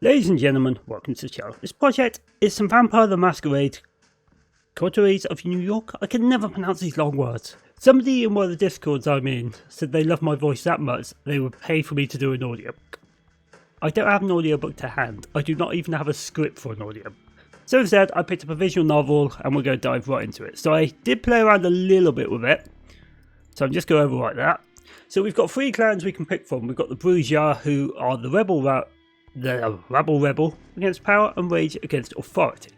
Ladies and gentlemen, welcome to the show. This project is some Vampire the Masquerade, Coteries of New York. I can never pronounce these long words. Somebody in one of the discords I'm in said they love my voice that much they would pay for me to do an audiobook. I don't have an audiobook to hand. I do not even have a script for an audiobook. So instead, I picked up a visual novel and we're going to dive right into it. So I did play around a little bit with it. So I'm just going to overwrite that. So we've got three clans we can pick from. We've got the Bourgeois, who are the rebel against power and rage against authority.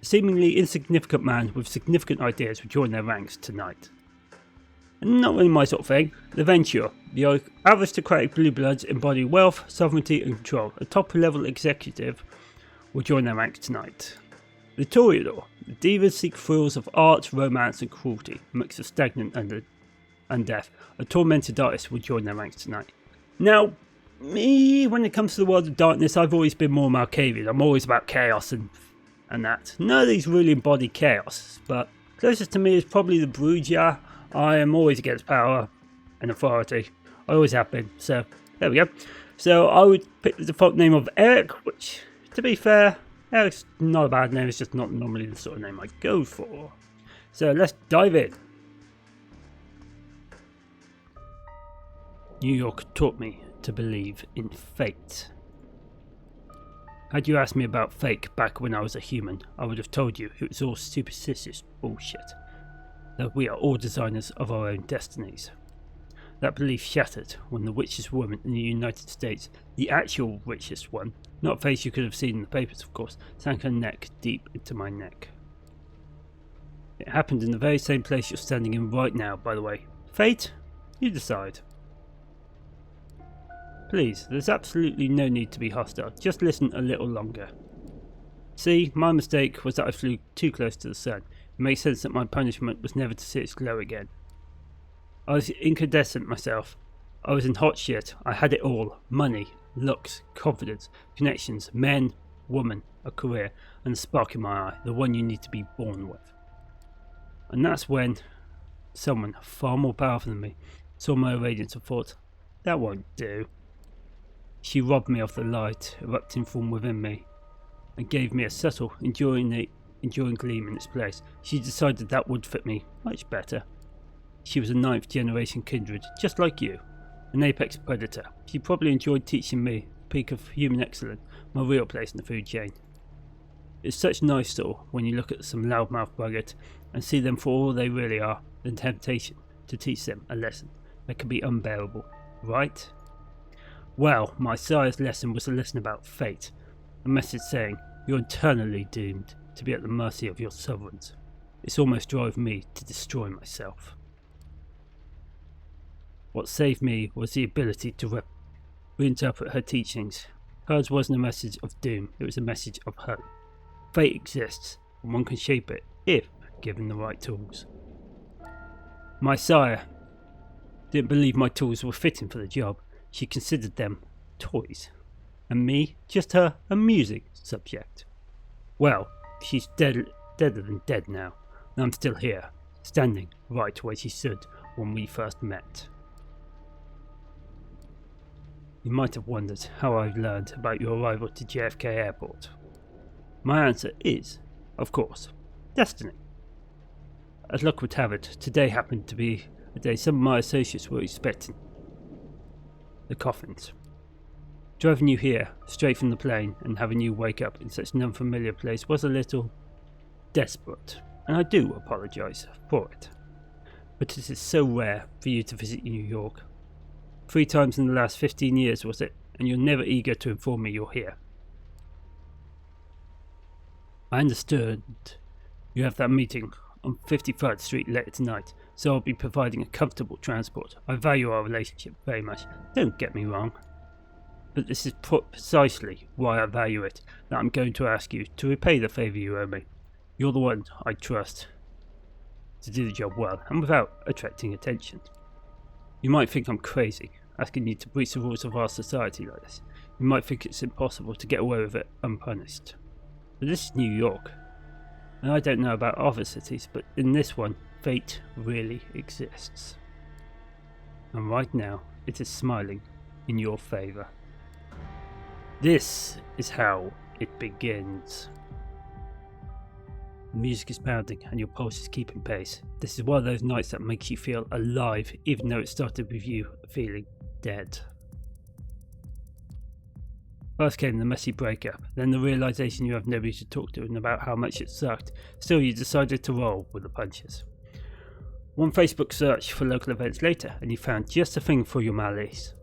A seemingly insignificant man with significant ideas will join their ranks tonight. And not really my sort of thing. The Venture, the aristocratic blue bloods embody wealth, sovereignty and control. A top level executive will join their ranks tonight. The Toreador, the divas seek thrills of art, romance and cruelty, a mix of stagnant and death. A tormented artist will join their ranks tonight. Now, me, when it comes to the world of darkness, I've always been more Masquerade. I'm always about chaos and that. None of these really embody chaos, but closest to me is probably the Bourgeois. I am always against power and authority. I always have been, so there we go. So I would pick the default name of Eric, which, to be fair, Eric's not a bad name, it's just not normally the sort of name I go for. So let's dive in. New York taught me to believe in fate. Had you asked me about fate back when I was a human, I would have told you it was all superstitious bullshit. That we are all designers of our own destinies. That belief shattered when the richest woman in the United States, the actual richest one, not a face you could have seen in the papers of course, sank her neck deep into my neck. It happened in the very same place you're standing in right now, by the way. Fate? You decide. Please, there's absolutely no need to be hostile, just listen a little longer. See, my mistake was that I flew too close to the sun. It makes sense that my punishment was never to see its glow again. I was incandescent myself. I was in hot shit. I had it all. Money, looks, confidence, connections, men, woman, a career, and a spark in my eye, the one you need to be born with. And that's when someone far more powerful than me saw my radiance and thought, that won't do. She robbed me of the light erupting from within me and gave me a subtle, enduring gleam in its place. She decided that would fit me much better. She was a 9th generation kindred, just like you, an apex predator. She probably enjoyed teaching me the peak of human excellence, my real place in the food chain. It's such nice though when you look at some loudmouth buggers and see them for all they really are, the temptation to teach them a lesson that can be unbearable, right? Well, my sire's lesson was a lesson about fate, a message saying you're eternally doomed to be at the mercy of your sovereigns. This almost drove me to destroy myself. What saved me was the ability to reinterpret her teachings. Hers wasn't a message of doom, it was a message of hope. Fate exists, and one can shape it if given the right tools. My sire didn't believe my tools were fitting for the job. She considered them toys, and me just her amusing subject. Well, she's deader than dead now, and I'm still here, standing right where she stood when we first met. You might have wondered how I've learned about your arrival to JFK Airport. My answer is, of course, destiny. As luck would have it, today happened to be a day some of my associates were expecting. The coffins. Driving you here, straight from the plane, and having you wake up in such an unfamiliar place was a little desperate, and I do apologise for it. But it is so rare for you to visit New York. 3 times in the last 15 years was it, and you're never eager to inform me you're here. I understood you have that meeting on 53rd Street later tonight, so I'll be providing a comfortable transport. I value our relationship very much, don't get me wrong. But this is precisely why I value it, that I'm going to ask you to repay the favour you owe me. You're the one I trust to do the job well, and without attracting attention. You might think I'm crazy, asking you to breach the rules of our society like this. You might think it's impossible to get away with it unpunished. But this is New York. And I don't know about other cities, but in this one, fate really exists. And right now, it is smiling in your favour. This is how it begins. The music is pounding and your pulse is keeping pace. This is one of those nights that makes you feel alive, even though it started with you feeling dead. First came the messy breakup, then the realisation you have nobody to talk to and about how much it sucked. Still, you decided to roll with the punches. One Facebook search for local events later, and you found just the thing for your malaise.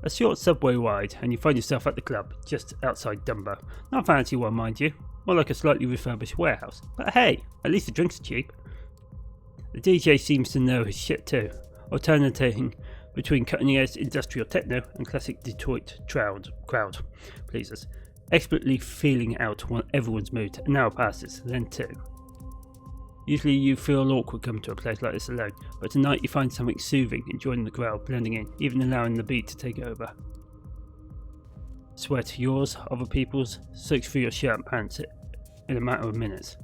A short subway ride, and you find yourself at the club, just outside Dumbo. Not a fancy one, mind you, more like a slightly refurbished warehouse. But hey, at least the drinks are cheap. The DJ seems to know his shit too, alternating between cutting-edge industrial techno and classic Detroit crowd pleasers, expertly feeling out everyone's mood. An hour passes, then two. Usually you feel awkward coming to a place like this alone, but tonight you find something soothing in joining the crowd, blending in, even allowing the beat to take over. Sweat, yours, other people's, soaks through your shirt and pants in a matter of minutes.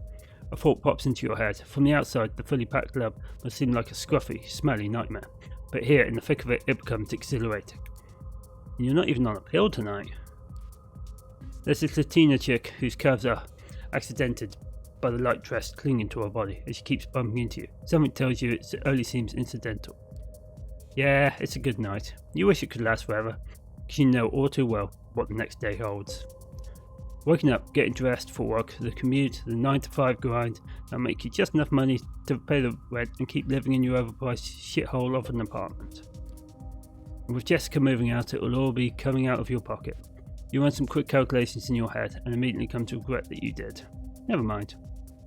A thought pops into your head. From the outside, the fully packed club must seem like a scruffy, smelly nightmare, but here, in the thick of it, it becomes exhilarating. And you're not even on a pill tonight. There's this Latina chick whose curves are accidented by the light dress clinging to her body as she keeps bumping into you. Something tells you it only seems incidental. Yeah, it's a good night. You wish it could last forever, because you know all too well what the next day holds. Waking up, getting dressed for work, the commute, the 9 to 5 grind, that'll make you just enough money to pay the rent and keep living in your overpriced shithole of an apartment. And with Jessica moving out, it will all be coming out of your pocket. You run some quick calculations in your head and immediately come to regret that you did. Never mind.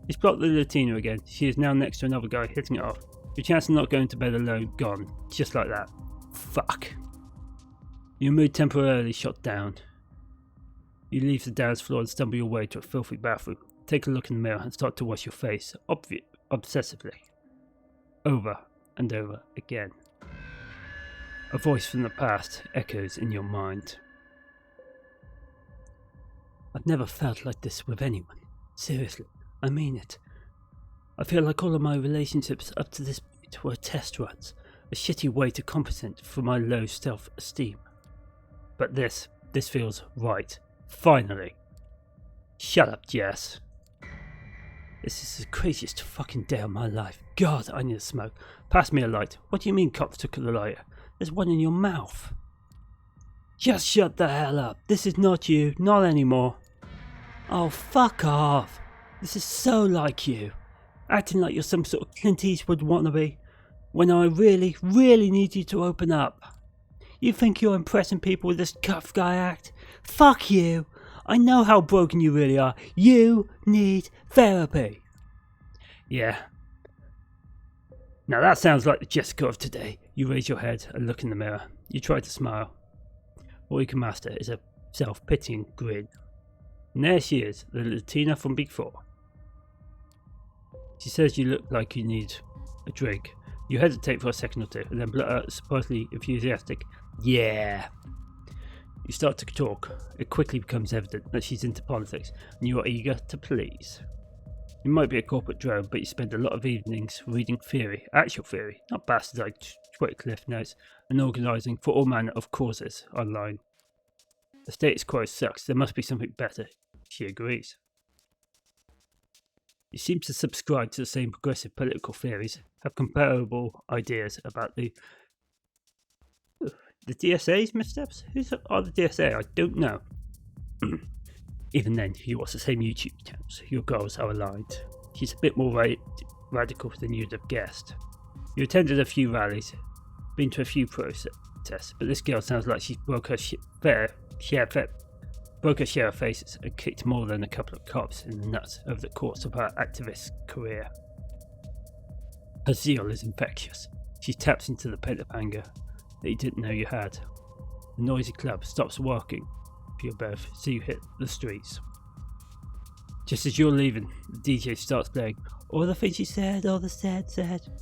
You spot the Latina again. She is now next to another guy hitting it off. Your chance of not going to bed alone gone. Just like that. Fuck. Your mood temporarily shot down. You leave the dance floor and stumble your way to a filthy bathroom. Take a look in the mirror and start to wash your face, obsessively. Over and over again. A voice from the past echoes in your mind. I've never felt like this with anyone. Seriously, I mean it. I feel like all of my relationships up to this point were test runs, a shitty way to compensate for my low self-esteem. But this feels right. Finally. Shut up, Jess. This is the craziest fucking day of my life. God, I need a smoke. Pass me a light. What do you mean cops took the lighter? There's one in your mouth. Just shut the hell up. This is not you. Not anymore. Oh, fuck off. This is so like you. Acting like you're some sort of Clint Eastwood wannabe, when I really, really need you to open up. You think you're impressing people with this tough guy act? Fuck you. I know how broken you really are. You need therapy. Yeah. Now that sounds like the Jessica of today. You raise your head and look in the mirror. You try to smile. All you can master is a self-pitying grin. And there she is, the Latina from Big Four. She says you look like you need a drink. You hesitate for a second or two, and then blurt out surprisingly enthusiastic, yeah. You start to talk. It quickly becomes evident that she's into politics, and you are eager to please. You might be a corporate drone, but you spend a lot of evenings reading theory, actual theory, not bastardized Twitter cliff notes, and organising for all manner of causes online. The status quo sucks, there must be something better. She agrees. You seem to subscribe to the same progressive political theories, have comparable ideas about the DSA's missteps? Who are the DSA? I don't know. Even then, you watch the same YouTube channels. Your goals are aligned. She's a bit more radical than you'd have guessed. You attended a few rallies, been to a few protests, but this girl sounds like she's broke her share of faces and kicked more than a couple of cops in the nuts over the course of her activist career. Her zeal is infectious. She taps into the pent-up anger that you didn't know you had. The noisy club stops working for your birth, so you hit the streets. Just as you're leaving, the DJ starts playing all the things you said, all the said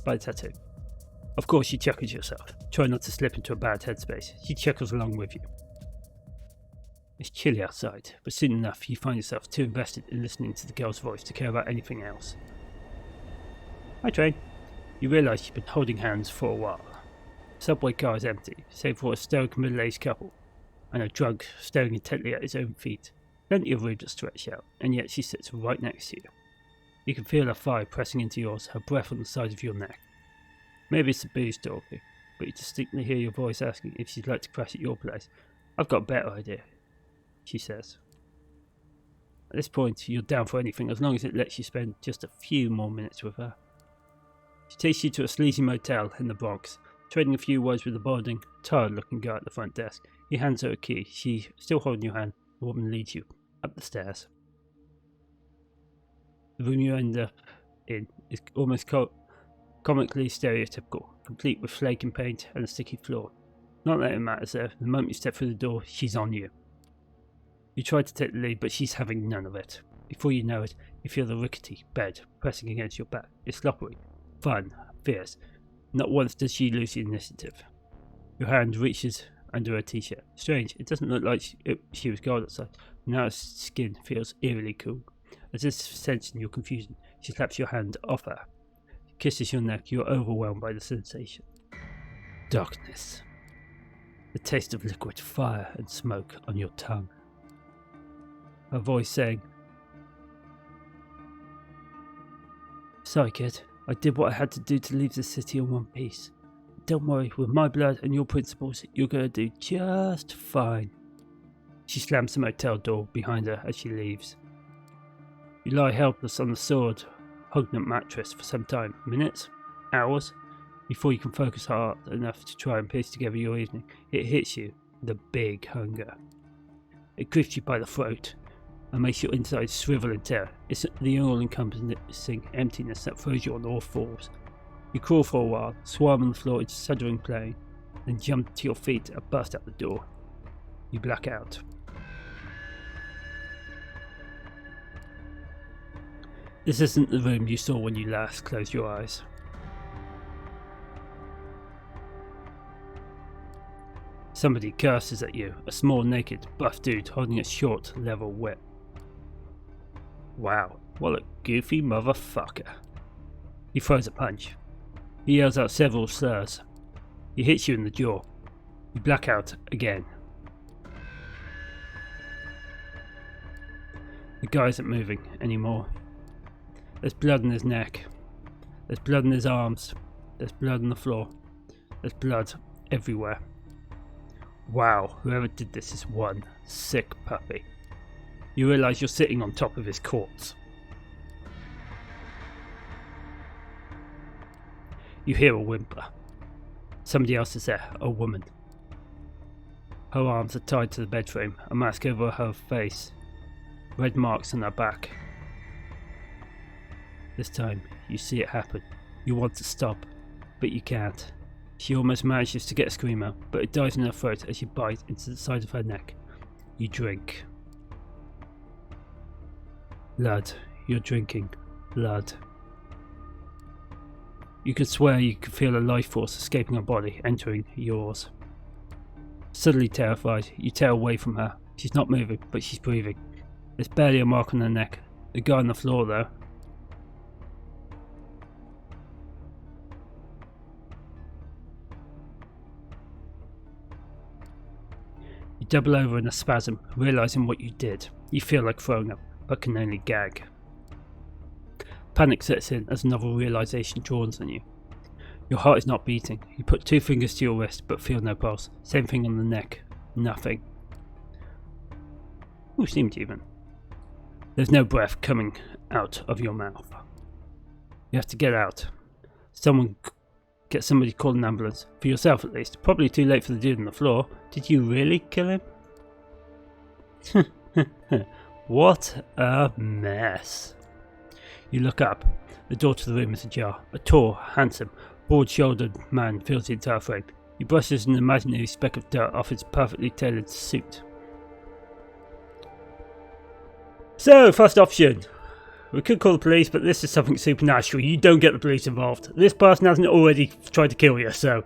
by the tattoo. Of course, you chuckles yourself. Try not to slip into a bad headspace. She chuckles along with you. It's chilly outside, but soon enough you find yourself too invested in listening to the girl's voice to care about anything else. Hi, train. You realise you've been holding hands for a while. The subway car is empty, save for a stoic middle-aged couple. and a drug staring intently at his own feet. Plenty of room to stretch out, and yet she sits right next to you. You can feel her thigh pressing into yours, her breath on the side of your neck. Maybe it's the booze talking, but you distinctly hear your voice asking if she'd like to crash at your place. I've got a better idea, she says. At this point, you're down for anything as long as it lets you spend just a few more minutes with her. She takes you to a sleazy motel in the Bronx. Trading a few words with the balding, tired-looking guy at the front desk, he hands her a key. She, still holding your hand, the woman leads you up the stairs. The room you end up in is almost comically stereotypical, complete with flaking paint and a sticky floor. Not that it matters though, the moment you step through the door, she's on you. You try to take the lead, but she's having none of it. Before you know it, you feel the rickety bed pressing against your back. It's slippery, fun, fierce. Not once does she lose the initiative. Your hand reaches under her t-shirt. Strange, it doesn't look like she was cold outside. Now her skin feels eerily cool. As if sensing your confusion, she slaps your hand off her. She kisses your neck. You are overwhelmed by the sensation. Darkness. The taste of liquid fire and smoke on your tongue. Her voice saying, "Sorry, kid. I did what I had to do to leave the city in one piece. Don't worry, with my blood and your principles, you're going to do just fine." She slams the motel door behind her as she leaves. You lie helpless on the sword-hugged mattress for some time. Minutes? Hours? Before you can focus hard enough to try and piece together your evening, it hits you with a big hunger. It grips you by the throat and makes your insides shrivel in terror. It's the all-encompassing emptiness that throws you on all fours. You crawl for a while, swarm on the floor in shuddering pain, then jump to your feet and burst out the door. You black out. This isn't the room you saw when you last closed your eyes. Somebody curses at you, a small, naked, buff dude holding a short, level whip. Wow, what a goofy motherfucker. He throws a punch. He yells out several slurs. He hits you in the jaw. You black out again. The guy isn't moving anymore. There's blood in his neck. There's blood in his arms. There's blood on the floor. There's blood everywhere. Wow, whoever did this is one sick puppy. You realise you're sitting on top of his corpse. You hear a whimper. Somebody else is there, a woman. Her arms are tied to the bed frame, a mask over her face, red marks on her back. This time, you see it happen. You want to stop, but you can't. She almost manages to get a scream out, but it dies in her throat as you bite into the side of her neck. You drink. Blood. You're drinking blood. You can swear you can feel a life force escaping her body, entering yours. Suddenly terrified, you tear away from her. She's not moving, but she's breathing. There's barely a mark on her neck. The guy on the floor, though. You double over in a spasm, realising what you did. You feel like throwing up, but can only gag. Panic sets in as another realisation dawns on you. Your heart is not beating. You put 2 fingers to your wrist, but feel no pulse. Same thing on the neck. Nothing. Ooh, seemed even. There's no breath coming out of your mouth. You have to get out. Get somebody to call an ambulance. For yourself at least. Probably too late for the dude on the floor. Did you really kill him? What a mess. You look up. The door to the room is ajar. A tall, handsome, broad-shouldered man fills the entire frame. He brushes an imaginary speck of dirt off his perfectly tailored suit. So, first option. We could call the police, but this is something supernatural. You don't get the police involved. This person hasn't already tried to kill you, so...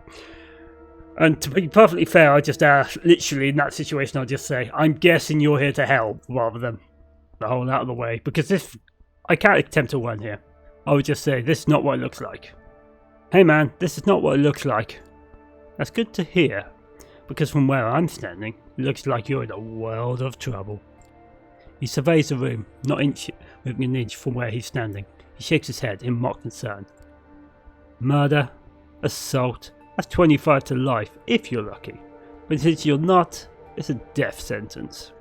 And to be perfectly fair, I just literally in that situation, I'll just say, I'm guessing you're here to help, rather than the whole out of the way. Because if I can't attempt to run here, I would just say, this is not what it looks like. Hey man, this is not what it looks like. That's good to hear. because from where I'm standing, it looks like you're in a world of trouble. He surveys the room, not moving an inch from where he's standing. He shakes his head in mock concern. Murder, assault, that's 25 to life if you're lucky. But since you're not, it's a death sentence.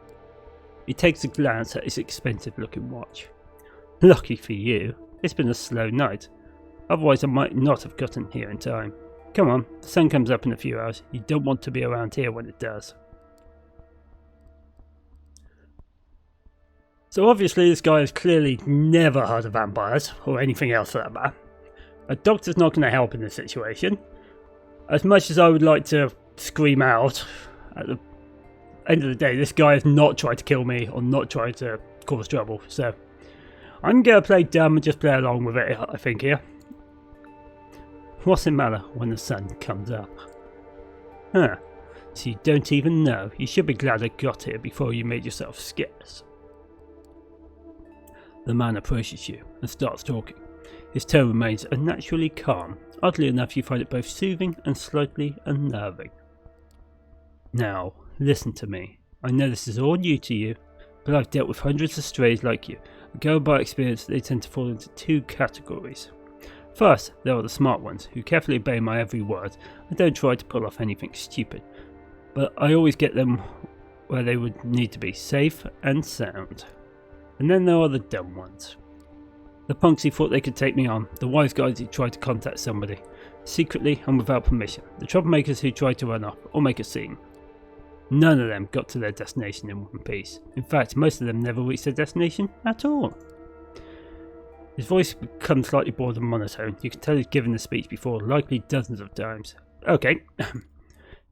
He takes a glance at his expensive looking watch. Lucky for you, it's been a slow night. Otherwise I might not have gotten here in time. Come on, the sun comes up in a few hours. You don't want to be around here when it does. So obviously this guy has clearly never heard of vampires, or anything else for that matter. A doctor's not going to help in this situation. As much as I would like to scream out, at the end of the day, this guy has not tried to kill me or not tried to cause trouble. So I'm going to play dumb and just play along with it, I think, here. What's the matter when the sun comes up? Huh, so you don't even know. You should be glad I got here before you made yourself scarce. The man approaches you and starts talking. His tone remains unnaturally calm. Oddly enough, you find it both soothing and slightly unnerving. Now, listen to me. I know this is all new to you, but I've dealt with hundreds of strays like you. Go by experience, they tend to fall into two categories. First, there are the smart ones, who carefully obey my every word and don't try to pull off anything stupid. But I always get them where they would need to be, safe and sound. And then there are the dumb ones. The punks who thought they could take me on, the wise guys who tried to contact somebody, secretly and without permission, the troublemakers who tried to run off or make a scene. None of them got to their destination in one piece. In fact, most of them never reached their destination at all. His voice becomes slightly bored and monotone. You can tell he's given the speech before, likely dozens of times. Okay,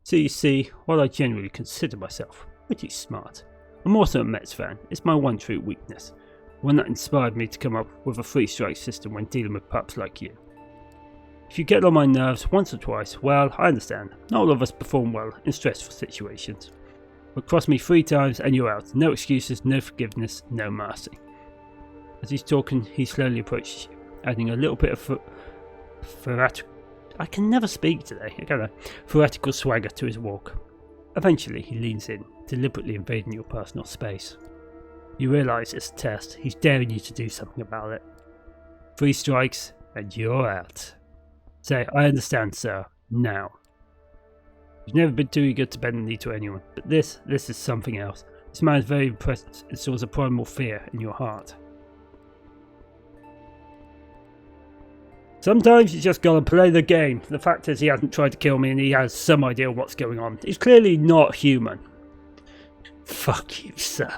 so you see, while I generally consider myself pretty smart, I'm also a Mets fan. It's my one true weakness. One that inspired me to come up with a 3-strike system when dealing with pups like you. If you get on my nerves once or twice, well, I understand. Not all of us perform well in stressful situations. But cross me 3 times and you're out. No excuses, no forgiveness, no mercy. As he's talking, he slowly approaches you, adding a little bit of I can never speak today, theatrical swagger to his walk. Eventually, he leans in, deliberately invading your personal space. You realise it's a test. He's daring you to do something about it. 3 strikes, and you're out. Say, I understand, sir. Now. You've never been too eager to bend the knee to anyone, but this is something else. This man is very impressed. It stores a primal fear in your heart. Sometimes you just gotta play the game. The fact is he hasn't tried to kill me and he has some idea of what's going on. He's clearly not human. Fuck you, sir.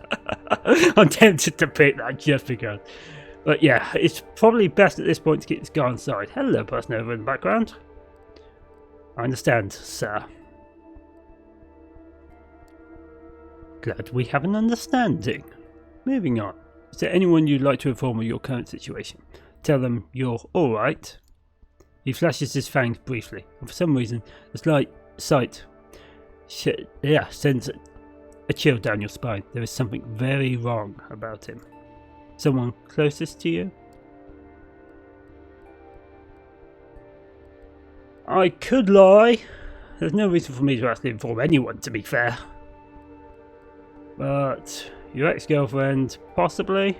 I'm tempted to pick that just because. But yeah, it's probably best at this point to keep this guy on side. Hello, person over in the background. I understand, sir. Glad we have an understanding. Moving on. Is there anyone you'd like to inform of your current situation? Tell them you're alright. He flashes his fangs briefly, and for some reason, the slight sight sends a chill down your spine. There is something very wrong about him. Someone closest to you? I could lie. There's no reason for me to actually inform anyone, to be fair. But your ex-girlfriend, possibly?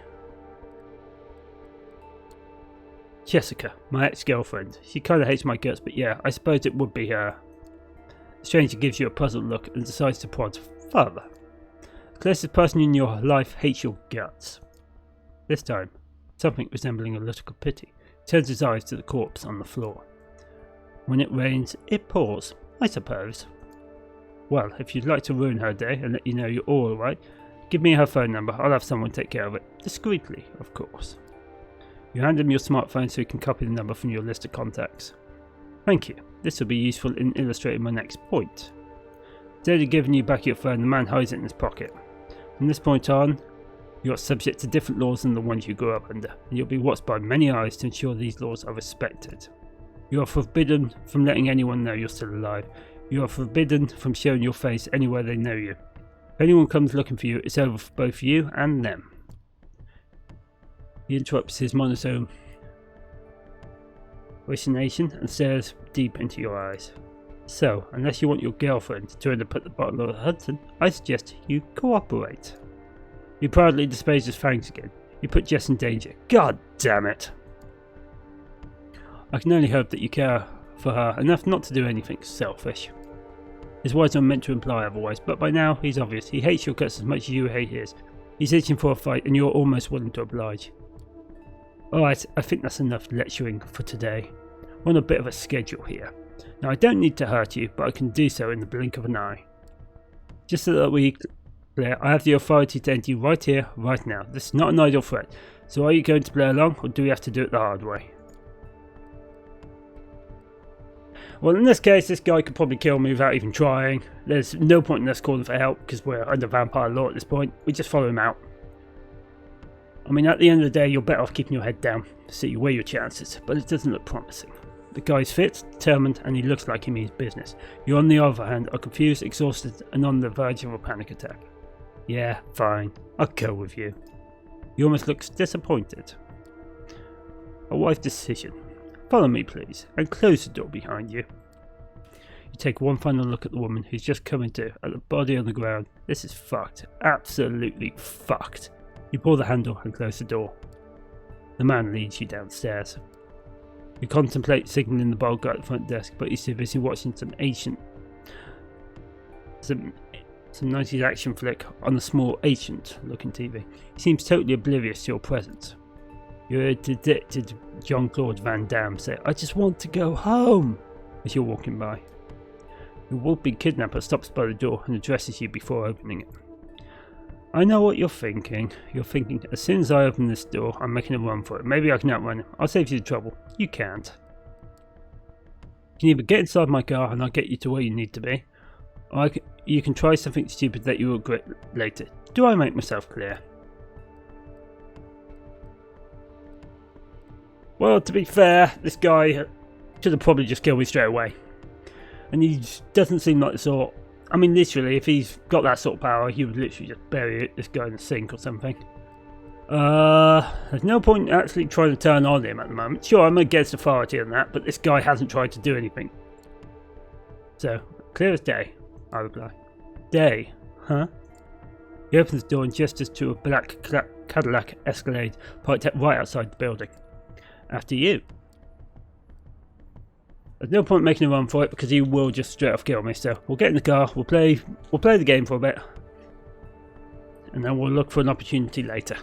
Jessica, my ex-girlfriend. She kind of hates my guts, but yeah, I suppose it would be her. The stranger gives you a puzzled look and decides to prod further. The closest person in your life hates your guts. This time, something resembling a little pity turns his eyes to the corpse on the floor. When it rains, it pours, I suppose. Well, if you'd like to ruin her day and let you know you're all alright, give me her phone number. I'll have someone take care of it. Discreetly, of course. You hand him your smartphone so he can copy the number from your list of contacts. Thank you. This will be useful in illustrating my next point. Instead of giving you back your phone, the man hides it in his pocket. From this point on, you are subject to different laws than the ones you grew up under, and you'll be watched by many eyes to ensure these laws are respected. You are forbidden from letting anyone know you're still alive. You are forbidden from showing your face anywhere they know you. If anyone comes looking for you, it's over for both you and them. He interrupts his monotone recitation and stares deep into your eyes. So, unless you want your girlfriend to turn up at the bottom of the Hudson, I suggest you cooperate. He proudly displays his fangs again. You put Jess in danger. God damn it! I can only hope that you care for her enough not to do anything selfish. His words are meant to imply otherwise, but by now he's obvious. He hates your guts as much as you hate his. He's itching for a fight and you're almost willing to oblige. Alright, I think that's enough lecturing for today. We're on a bit of a schedule here. Now I don't need to hurt you, but I can do so in the blink of an eye. Just so that we clear, I have the authority to end you right here, right now. This is not an idle threat. So are you going to play along, or do we have to do it the hard way? Well, in this case, this guy could probably kill me without even trying. There's no point in us calling for help, because we're under vampire law at this point. We just follow him out. I mean, at the end of the day, you're better off keeping your head down. So you weigh your chances, but it doesn't look promising. The guy's fit, determined, and he looks like he means business. You, on the other hand, are confused, exhausted, and on the verge of a panic attack. Yeah, fine. I'll go with you. He almost looks disappointed. A wise decision. Follow me, please, and close the door behind you. You take one final look at the woman who's just coming to, at the body on the ground. This is fucked. Absolutely fucked. You pull the handle and close the door. The man leads you downstairs. You contemplate signaling the bald guy at the front desk, but he's too busy watching some 90s action flick on a small ancient looking TV. He seems totally oblivious to your presence. You hear dejected Jean-Claude Van Damme say, "I just want to go home," as you're walking by. Your would-be kidnapper stops by the door and addresses you before opening it. I know what you're thinking. You're thinking, as soon as I open this door, I'm making a run for it. Maybe I can outrun him. I'll save you the trouble. You can't. You can either get inside my car and I'll get you to where you need to be, or you can try something stupid that you will regret later. Do I make myself clear? Well, to be fair, this guy should have probably just killed me straight away. And he doesn't seem like the sort. I mean, literally, if he's got that sort of power, he would literally just bury this guy in the sink or something. There's no point actually trying to turn on him at the moment. Sure, I'm against authority on that, but this guy hasn't tried to do anything. So, clear as day, I reply. Day? Huh? He opens the door and gestures to a black Cadillac Escalade parked right outside the building. After you. There's no point making a run for it because he will just straight off kill me, so we'll get in the car, we'll play the game for a bit, and then we'll look for an opportunity later.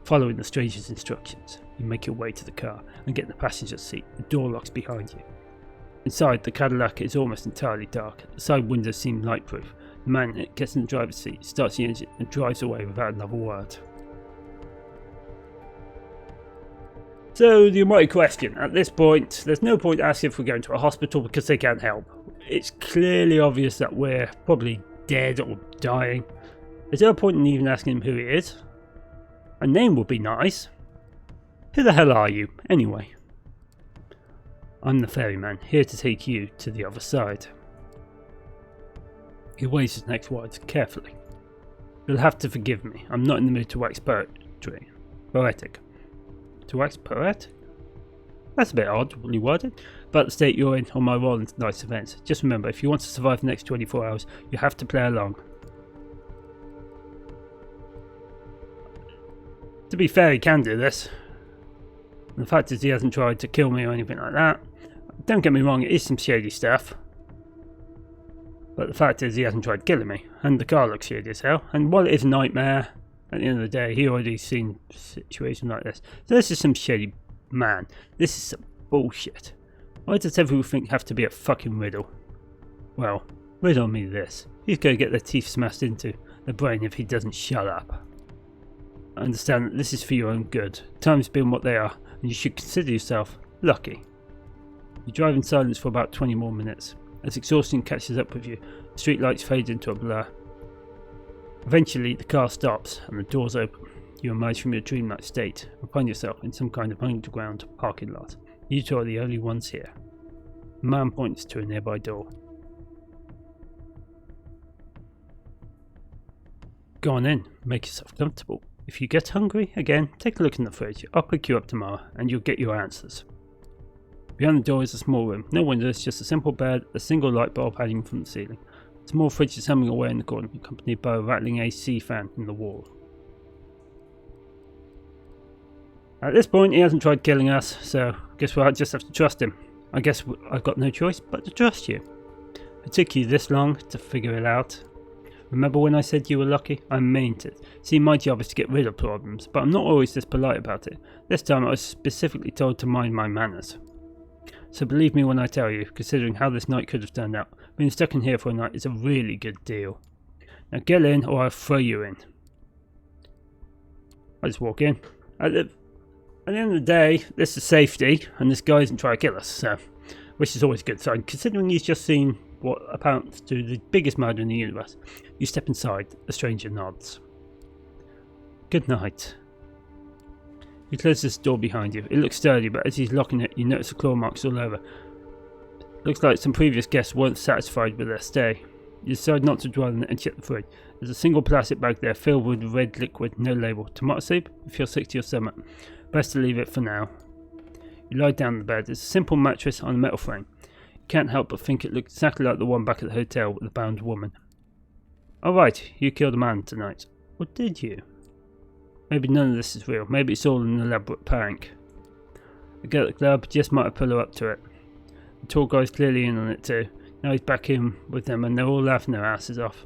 Following the stranger's instructions, you make your way to the car and get in the passenger seat. The door locks behind you. Inside, the Cadillac is almost entirely dark. The side windows seem lightproof. The man gets in the driver's seat, starts the engine, and drives away without another word. So, the almighty question. At this point, there's no point asking if we're going to a hospital because they can't help. It's clearly obvious that we're probably dead or dying. Is there a point in even asking him who he is? A name would be nice. Who the hell are you, anyway? I'm the ferryman, here to take you to the other side. He weighs his next words carefully. You'll have to forgive me. I'm not in the mood to wax poetic. To wax poetic? That's a bit oddly worded, but the state you're in on my role in tonight's events. Just remember, if you want to survive the next 24 hours, you have to play along. To be fair, he can do this. And the fact is he hasn't tried to kill me or anything like that. Don't get me wrong, it is some shady stuff. But the fact is he hasn't tried killing me. And the car looks shady as hell. And while it is a nightmare, at the end of the day, he already seen a situation like this. So this is some shady man. This is some bullshit. Why does everything have to be a fucking riddle? Well, riddle me this. He's going to get their teeth smashed into the brain if he doesn't shut up. I understand that this is for your own good. Time's been what they are, and you should consider yourself lucky. You drive in silence for about 20 more minutes. As exhaustion catches up with you, the street lights fade into a blur. Eventually, the car stops and the doors open. You emerge from your dreamlike state and find yourself in some kind of underground parking lot. You two are the only ones here. The man points to a nearby door. Go on in, make yourself comfortable. If you get hungry again, take a look in the fridge. I'll pick you up tomorrow and you'll get your answers. Behind the door is a small room. No windows, just a simple bed, a single light bulb hanging from the ceiling. A small fridge is humming away in the corner, accompanied by a rattling AC fan in the wall. At this point, he hasn't tried killing us, so guess we'll just have to trust him. I guess I've got no choice but to trust you. It took you this long to figure it out. Remember when I said you were lucky? I meant it. See, my job is to get rid of problems, but I'm not always this polite about it. This time I was specifically told to mind my manners. So believe me when I tell you, considering how this night could have turned out, being stuck in here for a night is a really good deal. Now get in or I'll throw you in. I just walk in. At the end of the day, this is safety, and this guy isn't trying to kill us, so, which is always a good sign, considering he's just seen what amounts to the biggest murder in the universe. You step inside, the stranger nods. Good night. He closes the door behind you. It looks sturdy, but as he's locking it, you notice the claw marks all over. Looks like some previous guests weren't satisfied with their stay. You decide not to dwell on it and check the fridge. There's a single plastic bag there filled with red liquid, no label. Tomato soup? If you're sick to your stomach. Best to leave it for now. You lie down on the bed. It's a simple mattress on a metal frame. Can't help but think it looked exactly like the one back at the hotel with the bound woman. Alright, you killed a man tonight. Or did you? Maybe none of this is real. Maybe it's all an elaborate prank. The girl at the club just might have pulled her up to it. The tall guy's clearly in on it too. Now he's back in with them and they're all laughing their asses off.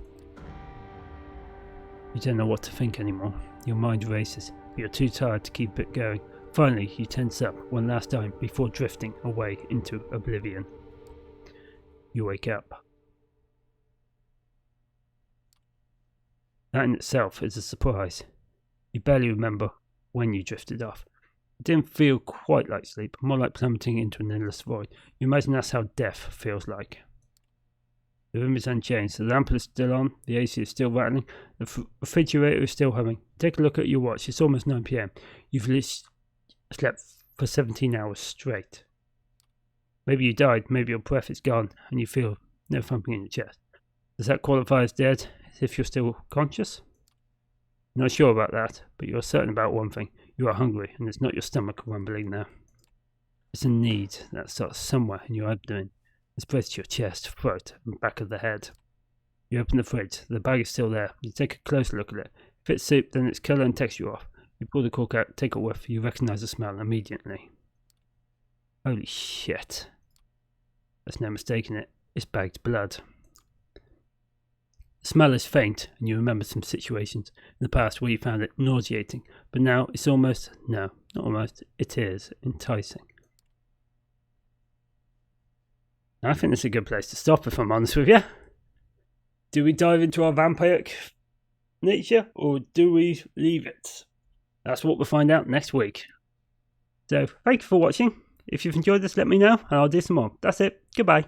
You don't know what to think anymore. Your mind races, but you're too tired to keep it going. Finally, you tense up one last time before drifting away into oblivion. You wake up. That in itself is a surprise. You barely remember when you drifted off. It didn't feel quite like sleep, more like plummeting into an endless void. You imagine that's how death feels like. The room is unchanged. The lamp is still on, the AC is still rattling, the refrigerator is still humming. Take a look at your watch, it's almost 9 PM. You've slept for 17 hours straight. Maybe you died, maybe your breath is gone, and you feel no thumping in your chest. Does that qualify as dead, as if you're still conscious? Not sure about that, but you are certain about one thing. You are hungry, and it's not your stomach rumbling now. It's a need that starts somewhere in your abdomen and spreads to your chest, throat, and back of the head. You open the fridge. The bag is still there. You take a closer look at it. If it's soup, then its colour and texture off. You pull the cork out, take a whiff. You recognise the smell immediately. Holy shit. There's no mistaking it. It's bagged blood. The smell is faint, and you remember some situations in the past where you found it nauseating, but now it's almost, no, not almost, it is enticing. I think it's a good place to stop, if I'm honest with you. Do we dive into our vampiric nature, or do we leave it? That's what we'll find out next week. So, thank you for watching. If you've enjoyed this, let me know, and I'll do some more. That's it. Goodbye.